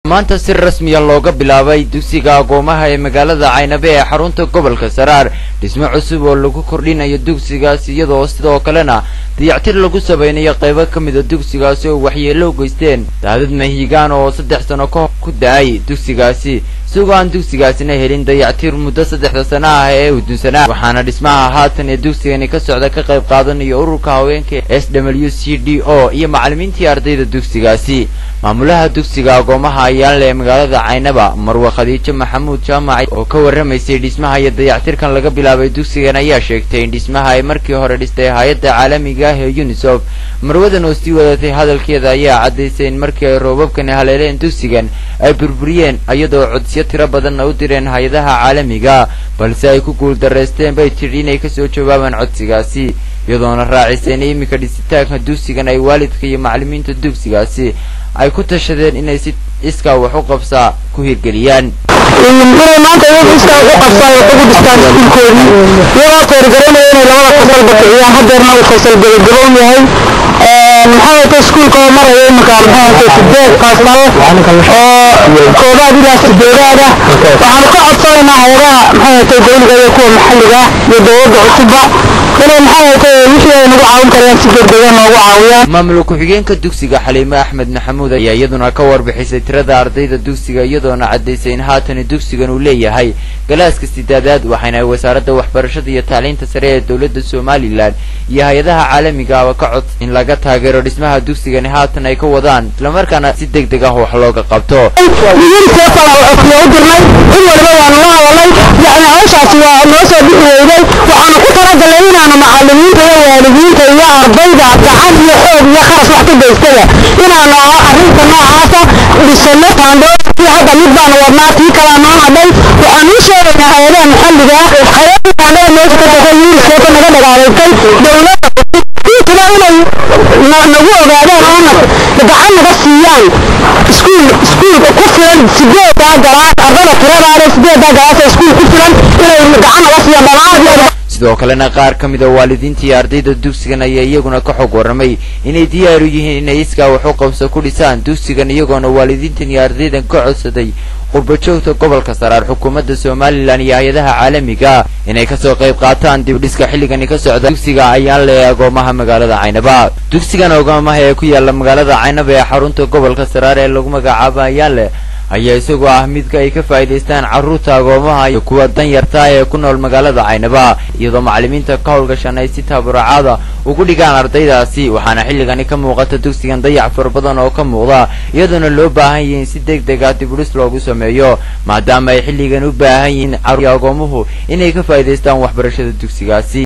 maanta si rasmi ah looga bilaabay dugsiga agoomaha ee magaalada Caynaba ee xarunta gobolka Saraar dhismo cusub oo lagu kordhinayo dugsigaas iyadoo sidoo kalena dayactir lagu sameeyay qaybo kamid ah dugsigaas oo waxyeello u geysteen daadad mahiigaan oo 3 sano ku daay dugsigaasi sugaan dugsigaasina helin dayactir muddo 3 sano ah ee u dunsanaa waxaana dhismaha haatan ee dugsigani ka socda ka qayb qaadanaya ururka haweenka SWCDO iyo macallimiintii ardayda dugsigaasi maamulaha dugsiga agoomaha ayaa leh magaalada Caynaba Marwa Khadiija Maxamuud Jaamac oo ka waramaysay dhismaha iyo dayactirkan laga bilaabay dugsigan ayaa sheegtay in dhismaha ay markii hore dhistay hay'adda caalamiga ah ee UNICEF marwadan oo sii wadatay hadalkeeda ayaa cadeysay in markii ay roobabkan haleeleen dugsigan ay burburiyeen iyadoo codsiyo tiro badan u direen hay'adaha caalamiga balse ay ku guul dareysteen bay tiri inay ka soo jawaabaan codsigaasi iyadoona raacisay in imika dhisitaanka dugsigan ay waalidka iyo macallimiinta dugsigaasi ay ku tashadeen inay si iska wax u qabsaa ku hirgeliyaan maanta iska u qabsaa ugu dhistaan iskuulkoodii iyagoo taageeranaya inay labada fasal bixiyaan hadeerna uu fasal gabagabon yahay maxay tahay iskuulka maraya imika maxay tahay fasal oo koobaad ilaa sideedaad waxaan ka codsanaynaa hay'adaha maxay tahay dawladda iyo kuwa maxalliga iyo dawladda cusubba inay maxay tahay wixii ay nagu caawin karaan si degdeg ah noogu caawiyaan maamulka ku-xigeenka dugsiga Xaliime Axmed Maxamuud ayaa iyaduna ka warbixisay tirada ardayda dugsiga iyadoona cadeysay in haatan dugsigan uu leeyahay galaaska sidaadaad waxayna wasaaradda waxbarashada iyo tacliinta sare ee dawladda Soomaaliland iyo hay'adaha caalamiga ah ka cod in laga taageero dhismaha dugsigan haatan ay ka wadaan isla markaana si degdeg ah wax looga qabto macallimiinta iyo waalidiinta iyo ardayda gacan iyo xoog iyo kharash wax ka geystada inaanu arrinta noocaasa dhisano taandhooyinkii hadda mid baanu wadnaa tii kalaa noo hadhay waxaan u sheegaynaa hay'adaha maxalliga hay'adaha taandhada meesha ka tahay UNICEF naga dhagaalaysay dawladda intuba inay nagu ogaadaan oo gacan naga siiyaan iskuul ku filan 8 galaas ardayda tiradaale 8 galaas iskuul ku filan inay gacan naga siiyaan dhammaan sidoo kalena qaar kamid ah waalidiinta iyo ardayda dugsigan ayaa iyaguna ka xog waramay inay diyaar u yihiin inay iska wax u qabso ku dhisaan dugsigan iyagoona waalidiintan iyo ardaydan ka codsaday qurbajoogta gobolka Saraar xukuumadda Soomaaliland iyo hay'adaha caalamiga inay ka soo qayb qaataan dib dhiska xilligan ka socda dugsiga ayaa leh agoomaha magaalada Caynaba dugsigan agoomaha ee ku yaala magaalada Caynaba ee xarunta gobolka Saraar ee lagu magacaabo ayaa leh ayaa isagoo ah midka ay ka faa'iideystaan carruurta agoomaha iyo kuwa dan yarta ee ku nool magaalada Caynaba iyadoo macallimiinta ka howlgashan ay si tabarucaad ugu dhigaan ardaydaasi waxaana xilligan ka muuqata dugsigan dayac far badan oo ka muuqda iyadoona loo baahan yahay si degdeg ah dib u dhis loogu sameeyo maadaama ay xilligan u baahan yihiin agoomuhu inay ka faa'iideystaan waxbarashada dugsigaasi